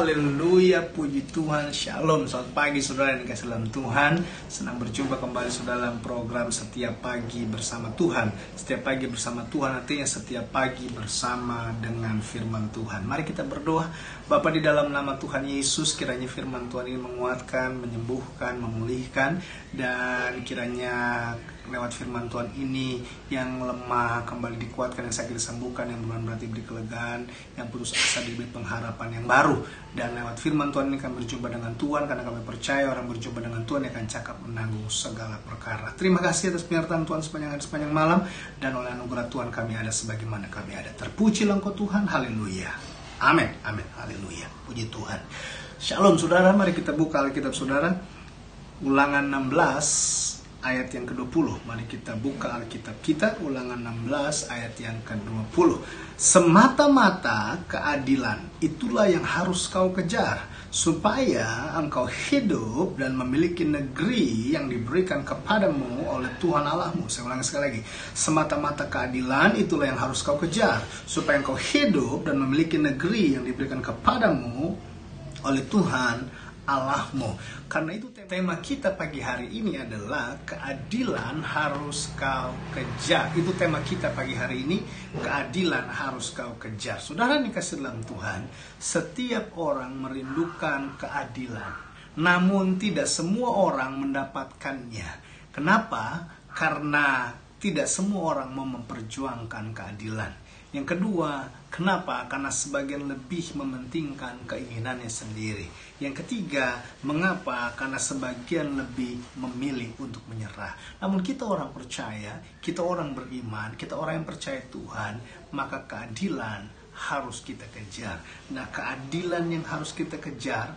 Haleluya, puji Tuhan, shalom. Selamat pagi saudara yang dikasihi dalam Tuhan. Senang berjumpa kembali saudara dalam program Setiap Pagi Bersama Tuhan. Setiap pagi bersama Tuhan artinya setiap pagi bersama dengan firman Tuhan. Mari kita berdoa. Bapa, di dalam nama Tuhan Yesus, kiranya firman Tuhan ini menguatkan, menyembuhkan, memulihkan, dan kiranya lewat firman Tuhan ini yang lemah kembali dikuatkan, yang sakit disembuhkan, yang bukan berarti diberi kelegaan, yang putus asa diberi pengharapan yang baru. Dan lewat firman Tuhan ini kami berjumpa dengan Tuhan, karena kami percaya orang berjumpa dengan Tuhan yang akan cakap menanggung segala perkara. Terima kasih atas penyertaan Tuhan sepanjang hari, sepanjang malam, dan oleh anugerah Tuhan kami ada sebagaimana kami ada. Terpujilah Engkau Tuhan, haleluya. Amin, amin, haleluya. Puji Tuhan. Shalom saudara, mari kita buka Alkitab saudara. Ulangan 16 ayat yang ke-20. Mari kita buka Alkitab kita, Ulangan 16 ayat yang ke-20. Semata-mata keadilan itulah yang harus kau kejar, supaya engkau hidup dan memiliki negeri yang diberikan kepadamu oleh Tuhan Allahmu. Saya ulangi sekali lagi. Semata-mata keadilan itulah yang harus kau kejar, supaya engkau hidup dan memiliki negeri yang diberikan kepadamu oleh Tuhan Allahmu. Karena itu tema kita pagi hari ini adalah keadilan harus kau kejar. Itu tema kita pagi hari ini, keadilan harus kau kejar. Saudara dikasihi dalam Tuhan, setiap orang merindukan keadilan, namun tidak semua orang mendapatkannya. Kenapa? Karena tidak semua orang mau memperjuangkan keadilan. Yang kedua, kenapa? Karena sebagian lebih mementingkan keinginannya sendiri. Yang ketiga, mengapa? Karena sebagian lebih memilih untuk menyerah. Namun kita orang percaya, kita orang beriman, kita orang yang percaya Tuhan, maka keadilan harus kita kejar. Nah, keadilan yang harus kita kejar,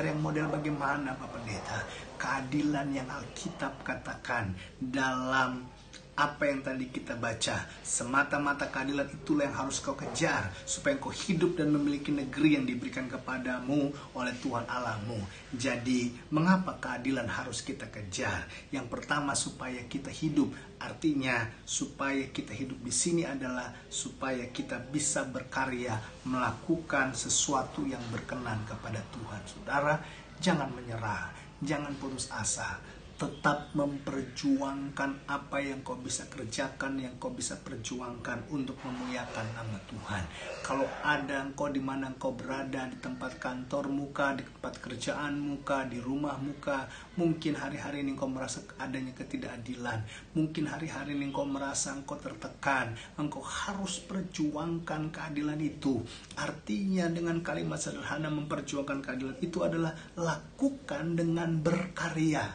yang model bagaimana Pak Pendeta? Keadilan yang Alkitab katakan dalam apa yang tadi kita baca, semata-mata keadilan itulah yang harus kau kejar, supaya kau hidup dan memiliki negeri yang diberikan kepadamu oleh Tuhan Allahmu. Jadi, mengapa keadilan harus kita kejar? Yang pertama, supaya kita hidup. Artinya, supaya kita hidup di sini adalah supaya kita bisa berkarya, melakukan sesuatu yang berkenan kepada Tuhan. Saudara, jangan menyerah, jangan putus asa. Tetap memperjuangkan apa yang kau bisa kerjakan, yang kau bisa perjuangkan untuk memuliakan nama Tuhan. Kalau ada engkau di mana engkau berada, di tempat kantor muka, di tempat kerjaan muka, di rumah muka, mungkin hari-hari ini engkau merasa adanya ketidakadilan, mungkin hari-hari ini engkau merasa engkau tertekan, engkau harus perjuangkan keadilan itu. Artinya dengan kalimat sederhana, memperjuangkan keadilan itu adalah lakukan dengan berkarya.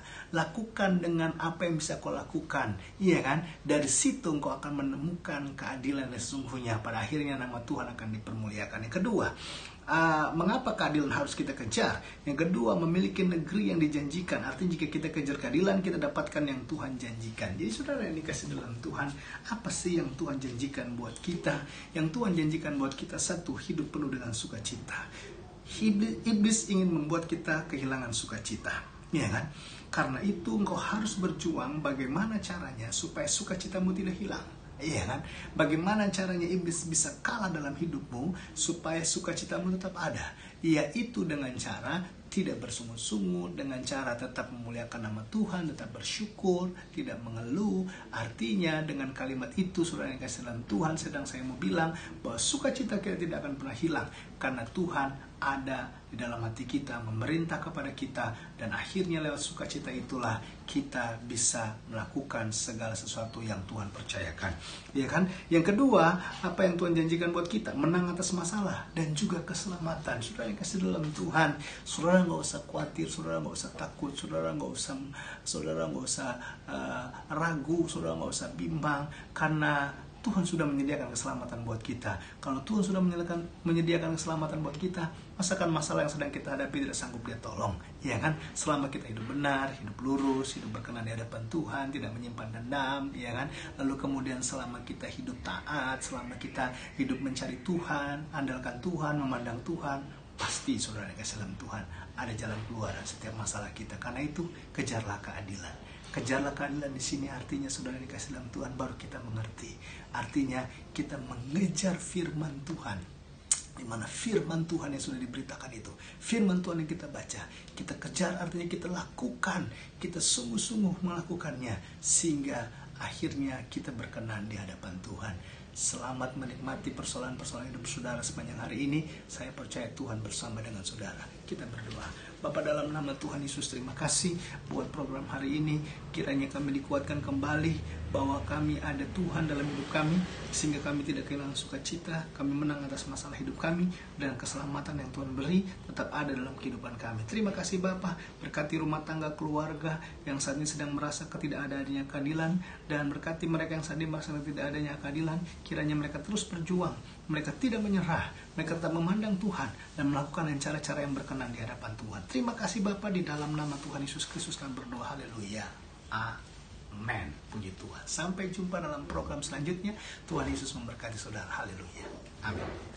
Lakukan dengan apa yang bisa kau lakukan, iya kan? Dari situ engkau akan menemukan keadilan yang sesungguhnya. Pada akhirnya nama Tuhan akan dipermuliakan. Yang kedua, mengapa keadilan harus kita kejar? Yang kedua, memiliki negeri yang dijanjikan. Artinya jika kita kejar keadilan, kita dapatkan yang Tuhan janjikan. Jadi saudara yang dikasih dalam Tuhan, apa sih yang Tuhan janjikan buat kita? Yang Tuhan janjikan buat kita, satu, hidup penuh dengan sukacita. Iblis ingin membuat kita kehilangan sukacita, iya kan? Karena itu engkau harus berjuang bagaimana caranya supaya sukacitamu tidak hilang. Iya kan? Bagaimana caranya iblis bisa kalah dalam hidupmu supaya sukacitamu tetap ada? Yaitu dengan cara tidak bersungut-sungut, dengan cara tetap memuliakan nama Tuhan, tetap bersyukur, tidak mengeluh. Artinya dengan kalimat itu, saudara yang kasih dalam Tuhan, sedang saya mau bilang bahwa sukacita kita tidak akan pernah hilang, karena Tuhan ada di dalam hati kita, memerintah kepada kita, dan akhirnya lewat sukacita itulah kita bisa melakukan segala sesuatu yang Tuhan percayakan, ya kan? Yang kedua, apa yang Tuhan janjikan buat kita? Menang atas masalah dan juga keselamatan. Saudara yang kasih dalam Tuhan, saudara nggak usah khawatir, saudara nggak usah takut, saudara nggak usah ragu, saudara nggak usah bimbang, karena Tuhan sudah menyediakan keselamatan buat kita. Kalau Tuhan sudah menyediakan keselamatan buat kita, masakan masalah yang sedang kita hadapi tidak sanggup Dia tolong, ya kan? Selama kita hidup benar, hidup lurus, hidup berkenan di hadapan Tuhan, tidak menyimpan dendam, ya kan? Lalu kemudian selama kita hidup taat, selama kita hidup mencari Tuhan, andalkan Tuhan, memandang Tuhan, pasti saudara yang kasih dalam Tuhan ada jalan keluar dari setiap masalah kita. Karena itu kejarlah keadilan. Kejarlah keadilan di sini artinya saudara dikasih dalam Tuhan, baru kita mengerti. Artinya kita mengejar firman Tuhan. di mana firman Tuhan yang sudah diberitakan itu, firman Tuhan yang kita baca, kita kejar, artinya kita lakukan, kita sungguh-sungguh melakukannya, sehingga akhirnya kita berkenan di hadapan Tuhan. Selamat menikmati persoalan-persoalan hidup saudara sepanjang hari ini. Saya percaya Tuhan bersama dengan saudara. Kita berdoa. Bapa, dalam nama Tuhan Yesus, terima kasih buat program hari ini. Kiranya kami dikuatkan kembali bahwa kami ada Tuhan dalam hidup kami, sehingga kami tidak kehilangan sukacita. Kami menang atas masalah hidup kami, dan keselamatan yang Tuhan beri tetap ada dalam kehidupan kami. Terima kasih Bapa, berkati rumah tangga keluarga yang saat ini sedang merasa ketidakadanya keadilan, dan berkati mereka yang saat ini merasa tidak adanya keadilan. Kiranya mereka terus berjuang, mereka tidak menyerah, mereka tetap memandang Tuhan dan melakukan dengan cara-cara yang berkenan di hadapan Tuhan. Terima kasih Bapa, di dalam nama Tuhan Yesus Kristus kami berdoa. Haleluya. Amen. Puji Tuhan. Sampai jumpa dalam program selanjutnya. Tuhan Yesus memberkati saudara. Haleluya. Amin.